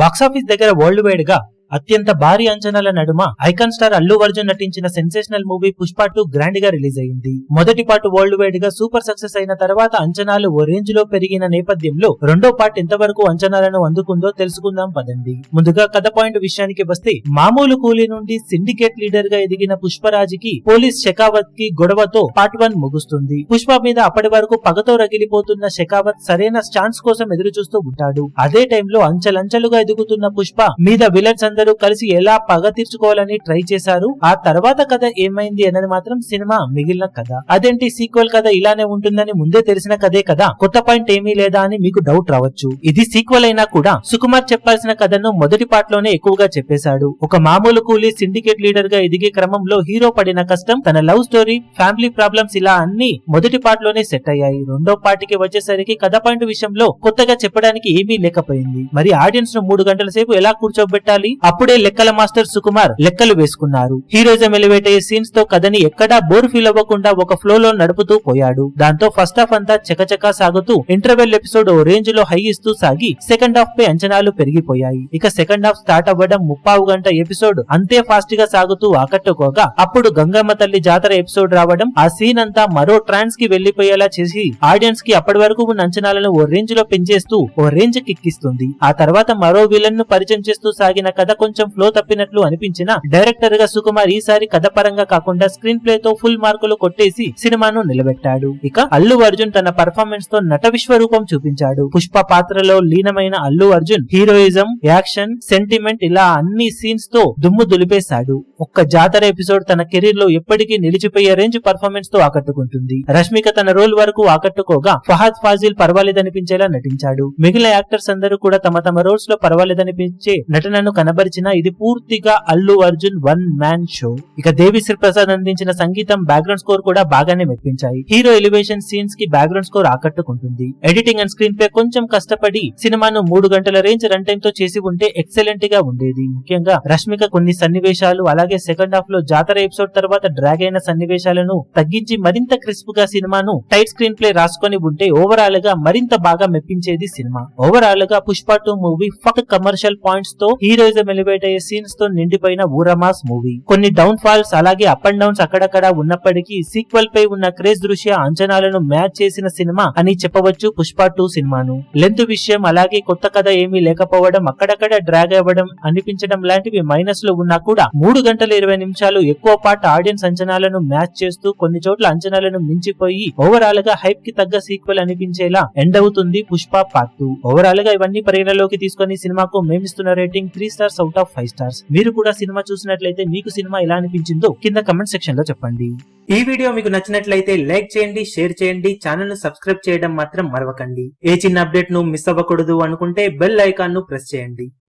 Box office దగ్గర world wide గా అత్యంత భారీ అంచనాల నడుమ ఐకాన్ స్టార్ అల్లు అర్జున్ నటించిన సెన్సేషనల్ మూవీ పుష్ప 2 గ్రాండ్ గా రిలీజ్ అయింది. మొదటి పార్ట్ వరల్డ్ వైడ్ గా సూపర్ సక్సెస్ అయిన తర్వాత అంచనాలు ఓ రేంజ్ లో పెరిగిన నేపథ్యంలో రెండో పార్ట్ ఎంతవరకు అంచనాలను అందుకుందో తెలుసుకుందాం పదండి. ముందుగా కథ పాయింట్ విషయానికి వస్తే, మామూలు కూలీ నుండి సిండికేట్ లీడర్ గా ఎదిగిన పుష్పరాజుకి పోలీస్ షెకావత్ కి గొడవతో పార్ట్ 1 ముగుస్తుంది. పుష్ప మీద అప్పటి వరకు పగతో రగిలిపోతున్న షెకావత్ సరైన ఛాన్స్ కోసం ఎదురు చూస్తూ ఉంటాడు. అదే టైంలో అంచెలంచెలుగా ఎదుగుతున్న పుష్ప మీద విలన్స్ అందరూ కలిసి ఎలా పగ తీర్చుకోవాలని ట్రై చేశారు. ఆ తర్వాత కథ ఏమైంది అన్నది మాత్రం సినిమా మిగిలిన కథ. అదేంటి సీక్వెల్ కథ ఇలానే ఉంటుందని ముందే తెలిసిన కథే కదా, కొత్త పాయింట్ ఏమీ లేదా అని మీకు డౌట్ రావచ్చు. ఇది సీక్వెల్ అయినా కూడా సుకుమార్ చెప్పాల్సిన కథను మొదటి పార్ట్ లోనే ఎక్కువగా చెప్పేశాడు. ఒక మామూలు కూలీ సిండికేట్ లీడర్ గా ఎదిగే క్రమంలో హీరో పడిన కష్టం, తన లవ్ స్టోరీ, ఫ్యామిలీ ప్రాబ్లమ్స్ ఇలా అన్ని మొదటి పార్ట్ లోనే సెట్ అయ్యాయి. రెండో పార్ట్ కి వచ్చేసరికి కథ పాయింట్ విషయంలో కొత్తగా చెప్పడానికి ఏమీ లేకపోయింది. మరి ఆడియన్స్ ను 3 గంటల సేపు ఎలా కూర్చోబెట్టాలి? అప్పుడే లెక్కల మాస్టర్ సుకుమార్ లెక్కలు వేసుకున్నారు. హీరోయిజం ఎలివేట్ అయ్యే సీన్స్ తో కథని ఎక్కడా బోర్ ఫీల్ అవ్వకుండా ఒక ఫ్లో లో నడుపుతూ పోయాడు. దాంతో ఫస్ట్ హాఫ్ అంతా చకచకా సాగుతూ ఇంటర్వెల్ ఎపిసోడ్ ఓ రేంజ్ లో హై ఇస్తూ సాగి సెకండ్ హాఫ్ పై అంచనాలు పెరిగిపోయాయి. ఇక సెకండ్ హాఫ్ స్టార్ట్ అవ్వడం 30 గంట ఎపిసోడ్ అంతే ఫాస్ట్ గా సాగుతూ ఆకట్టుకోగా, అప్పుడు గంగమ్మ తల్లి జాతర ఎపిసోడ్ రావడం ఆ సీన్ అంతా మరో ట్రాన్స్ కి వెళ్లిపోయేలా చేసి ఆడియన్స్ కి అప్పటి వరకు ఉన్న అంచనాలను ఓ రేంజ్ లో పెంచేస్తూ ఓ రేంజ్ కిక్కిస్తుంది. ఆ తర్వాత మరో విలన్ ను పరిచయం చేస్తూ సాగిన కథ కొంచెం ఫ్లో తప్పినట్లు అనిపించిన డైరెక్టర్ గా సుకుమార్ ఈసారి కథ పరంగా కాకుండా స్క్రీన్ ప్లే తో ఫుల్ మార్కులు కొట్టేసి సినిమాను నిలబెట్టాడు. ఇక అల్లు అర్జున్ తన పర్ఫార్మెన్స్ తో నట విశ్వరూపం చూపించాడు. పుష్ప పాత్రలో లీనమైన Allu Arjun heroism, action, sentiment ఇలా అన్ని సీన్స్ తో దుమ్ము దులిపేశాడు. ఒక్క జాతర ఎపిసోడ్ తన కెరీర్ లో ఎప్పటికీ నిలిచిపోయే రేంజ్ పర్ఫార్మెన్స్ తో ఆకట్టుకుంటుంది. రష్మిక తన రోల్ వరకు ఆకట్టుకోగా, ఫహద్ ఫాజిల్ పర్వాలేదనిపించేలా నటించాడు. మిగిలిన యాక్టర్స్ అందరూ కూడా తమ తమ రోల్స్ లో పర్వాలేదనిపించే నటనను కనబరిచిన ఇది పూర్తిగా Allu Arjun one man show. ఇక దేవిశ్రీ ప్రసాద్ అందించిన సంగీతం, బ్యాక్గ్రౌండ్ స్కోర్ కూడా బాగానే మెప్పించాయి. హీరో ఎలివేషన్ సీన్స్ కి బ్యాక్గ్రౌండ్ స్కోర్ ఆకట్టుకుంటుంది. ఎడిటింగ్ అండ్ స్క్రీన్ ప్లే కొంచెం కష్టపడి సినిమాను 3 గంటల రేంజ్ రన్ టైమ్ తో చేసి ఉంటే ఎక్సలెంట్ గా ఉండేది. ముఖ్యంగా రష్మిక కొన్ని సన్నివేశాలు, అలాగే సెకండ్ హాఫ్ లో జాతర ఎపిసోడ్ తర్వాత డ్రాగ్ అయిన సన్నివేశాలను తగ్గించి మరింత క్రిస్ప్ గా సినిమాను టైట్ స్క్రీన్ ప్లే రాసుకొని ఉంటే ఓవరాల్ గా మరింత బాగా మెప్పించేది సినిమా. ఓవరాల్ గా Pushpa 2 movie fuck commercial points తో, హీరోయిజం ఎలివేట్ అయ్యే సీన్స్ తో నిండిపోయిన ఊరమాస్ మూవీ. కొన్ని డౌన్ ఫాల్స్ అలాగే అప్ అండ్ డౌన్స్ అక్కడక్కడ ఉన్నప్పటికీ సీక్వెల్ పై ఉన్న క్రేజ్ దృష్ట్యా అంచనాలను మ్యాచ్ చేసిన సినిమా అని చెప్పవచ్చు పుష్ప 2 సినిమాను. లెంత్ విషయం అలాగే కొత్త కథ ఏమీ లేకపోవడం, అక్కడక్కడ డ్రాగ్ అవ్వడం అనిపించడం లాంటివి మైనస్ లో ఉన్నా కూడా 3 గంటల 20 నిమిషాలు ఎక్కువ పార్ట్ ఆడియన్స్ అంచనాలను మ్యాచ్ చేస్తూ కొన్ని చోట్ల అంచనాలను మించిపోయి ఓవరాల్ గా హైప్ కి తగ్గ సీక్వెల్ అనిపించేలా ఎండ్ అవుతుంది పుష్ప పార్ట్ 2. ఓవరాల్ గా ఇవన్నీ పరిగణలోకి తీసుకొని సినిమాకు మేమిస్తున్న rating 3 stars out of 5 stars. మీరు కూడా సినిమా చూసినట్లయితే మీకు సినిమా ఎలా అనిపించిందో కింద కమెంట్ సెక్షన్ లో చెప్పండి. ఈ వీడియో మీకు నచ్చినట్లయితే లైక్ చేయండి, షేర్ చేయండి, ఛానల్ ను సబ్స్క్రైబ్ చేయడం మాత్రం మరవకండి. ఏ చిన్న అప్డేట్ ను మిస్ అవ్వకూడదు అనుకుంటే బెల్ ఐకాన్ ను ప్రెస్ చేయండి.